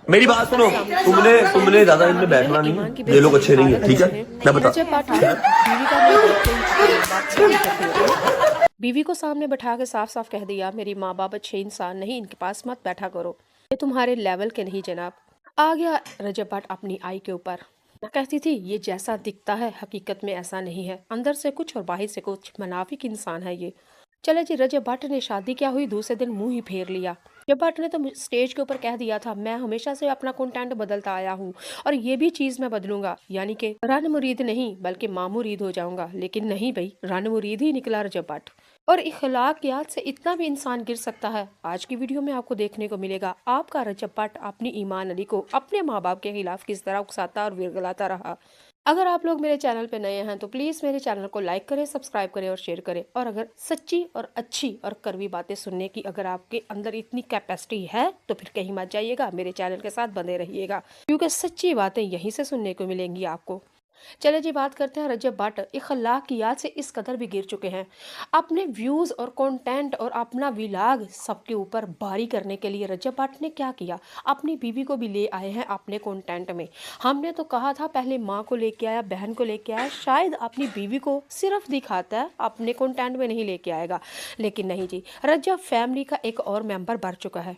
میری بات سنو, تم نے زیادہ ان میں بیٹھنا نہیں ہے, یہ لوگ اچھے نہیں ہیں, ٹھیک ہے, میں بتا. رجب پاٹھک بیوی کا منہ دیکھ کے ہی چھوڑی, بات سیدھی کرتے ہوئے بیوی کو سامنے بٹھا کے صاف صاف کہہ دیا, میری ماں باپ اچھے انسان نہیں, ان کے پاس مت بیٹھا کرو, یہ تمہارے لیول کے نہیں جناب. آ گیا رجب بھٹ اپنی آئی کے اوپر. میں کہتی تھی یہ جیسا دکھتا ہے حقیقت میں ایسا نہیں ہے, اندر سے کچھ اور باہر سے کچھ, منافق انسان ہے یہ. چلے جی, رجب بھٹ نے شادی کیا ہوئی دوسرے دن منہ ہی پھیر لیا. رجب بھٹ نے تو اسٹیج کے اوپر کہہ دیا تھا, میں ہمیشہ سے اپنا کنٹینٹ بدلتا آیا ہوں اور یہ بھی چیز میں بدلوں گا, یعنی کہ رن مرید نہیں بلکہ ماں مرید ہو جاؤں گا. لیکن نہیں بھائی, رن مرید ہی نکلا رجب بھٹ. اور اخلاقیات سے اتنا بھی انسان گر سکتا ہے, آج کی ویڈیو میں آپ کو دیکھنے کو ملے گا. آپ کا رجب بھٹ اپنی ایمان علی کو اپنے ماں باپ کے خلاف کس طرح اکساتا اور ورگلاتا رہا. اگر آپ لوگ میرے چینل پہ نئے ہیں تو پلیز میرے چینل کو لائک کریں, سبسکرائب کریں اور شیئر کریں. اور اگر سچی اور اچھی اور کڑوی باتیں سننے کی اگر آپ کے اندر اتنی کیپیسٹی ہے تو پھر کہیں مت جائیے گا, میرے چینل کے ساتھ بنے رہیے گا, کیونکہ سچی باتیں یہیں سے سننے کو ملیں گی آپ کو. چلے جی, بات کرتے ہیں رجب بھٹ اخلاقیات سے اس قدر بھی گر چکے ہیں. اپنے ویوز اور کنٹینٹ اور اپنا ولاگ سب کے اوپر بھاری کرنے کے لیے رجب بھٹ نے کیا کیا, اپنی بیوی کو بھی لے آئے ہیں اپنے کنٹینٹ میں. ہم نے تو کہا تھا پہلے ماں کو لے کے آیا, بہن کو لے کے آیا, شاید اپنی بیوی کو صرف دکھاتا ہے, اپنے کنٹینٹ میں نہیں لے کے آئے گا. لیکن نہیں جی, رجب فیملی کا ایک اور ممبر بڑھ چکا ہے.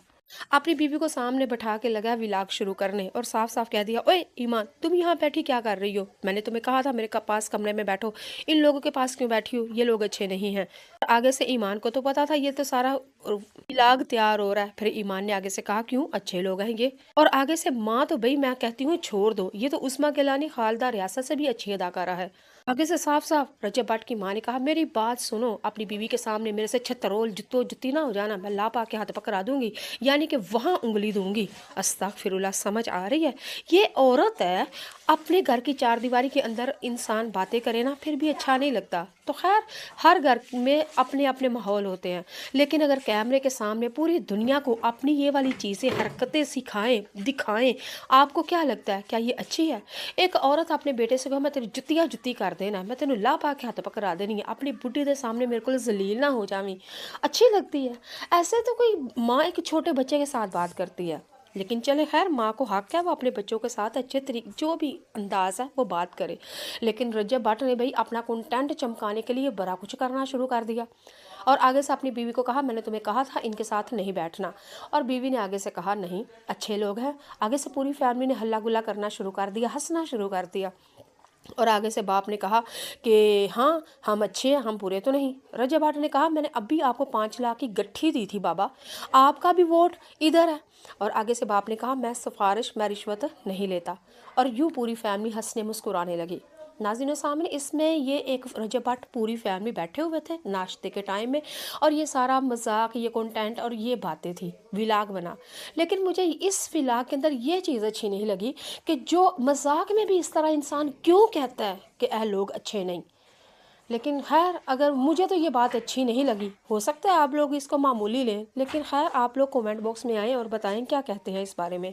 اپنی بیوی کو سامنے بٹھا کے لگا ولاگ شروع کرنے اور صاف صاف کہہ دیا, اوے ایمان تم یہاں بیٹھی کیا کر رہی ہو, میں نے تمہیں کہا تھا میرے پاس کمرے میں بیٹھو, ان لوگوں کے پاس کیوں بیٹھی ہو, یہ لوگ اچھے نہیں ہیں. آگے سے ایمان کو تو پتا تھا یہ تو سارا ولاگ تیار ہو رہا ہے, پھر ایمان نے آگے سے کہا کیوں اچھے لوگ ہیں یہ, اور آگے سے ماں تو بھائی میں کہتی ہوں چھوڑ دو, یہ تو عثما گیلانی خالدہ ریاست سے بھی اچھی اداکارہ ہے. آگے سے صاف صاف رجب بھٹ کی ماں نے کہا, میری بات سنو, اپنی بیوی کے سامنے میرے سے چھترول جتی نہ ہو جانا, میں لاپا کے ہاتھ پکڑا دوں گی, یعنی کہ وہاں انگلی دوں گی. استغفر اللہ, سمجھ آ رہی ہے, یہ عورت ہے. اپنے گھر کی چار دیواری کے اندر انسان باتیں کرے نا پھر بھی اچھا نہیں لگتا. تو خیر ہر گھر میں اپنے اپنے ماحول ہوتے ہیں, لیکن اگر کیمرے کے سامنے پوری دنیا کو اپنی یہ والی چیزیں حرکتیں سکھائیں دکھائیں, آپ کو کیا لگتا ہے کیا یہ اچھی ہے؟ ایک عورت اپنے بیٹے سے کہو میں تیری جتی کر دینا, میں تینوں لا پا کے ہاتھ پکڑا دینی ہے, اپنی بڈھی دے سامنے میرے کو ذلیل نہ ہو جاویں, اچھی لگتی ہے؟ ایسے تو کوئی ماں ایک چھوٹے بچے کے ساتھ بات کرتی ہے. لیکن چلے خیر, ماں کو حق ہے وہ اپنے بچوں کے ساتھ اچھے طریقے جو بھی انداز ہے وہ بات کرے. لیکن رجب بھٹ نے بھائی اپنا کنٹینٹ چمکانے کے لیے بڑا کچھ کرنا شروع کر دیا, اور آگے سے اپنی بیوی کو کہا, میں نے تمہیں کہا تھا ان کے ساتھ نہیں بیٹھنا, اور بیوی نے آگے سے کہا نہیں اچھے لوگ ہیں. آگے سے پوری فیملی نے ہلا گلا کرنا شروع کر دیا, ہنسنا شروع کر دیا, اور آگے سے باپ نے کہا کہ ہاں ہم اچھے ہیں, ہم برے تو نہیں. رجب بھٹ نے کہا, میں نے ابھی آپ کو 5 لاکھ کی گٹھی دی تھی بابا, آپ کا بھی ووٹ ادھر ہے. اور آگے سے باپ نے کہا, میں سفارش میں رشوت نہیں لیتا, اور یوں پوری فیملی ہنسنے مسکرانے لگی. ناظرین سامنے اس میں یہ ایک رجب بھٹ پوری فیملی بیٹھے ہوئے تھے ناشتے کے ٹائم میں, اور یہ سارا مذاق, یہ کنٹینٹ اور یہ باتیں تھی, ولاگ بنا. لیکن مجھے اس ولاگ کے اندر یہ چیز اچھی نہیں لگی کہ جو مذاق میں بھی اس طرح انسان کیوں کہتا ہے کہ اے لوگ اچھے نہیں. لیکن خیر, اگر مجھے تو یہ بات اچھی نہیں لگی, ہو سکتا ہے آپ لوگ اس کو معمولی لیں, لیکن خیر آپ لوگ کومنٹ باکس میں آئیں اور بتائیں کیا کہتے ہیں اس بارے میں.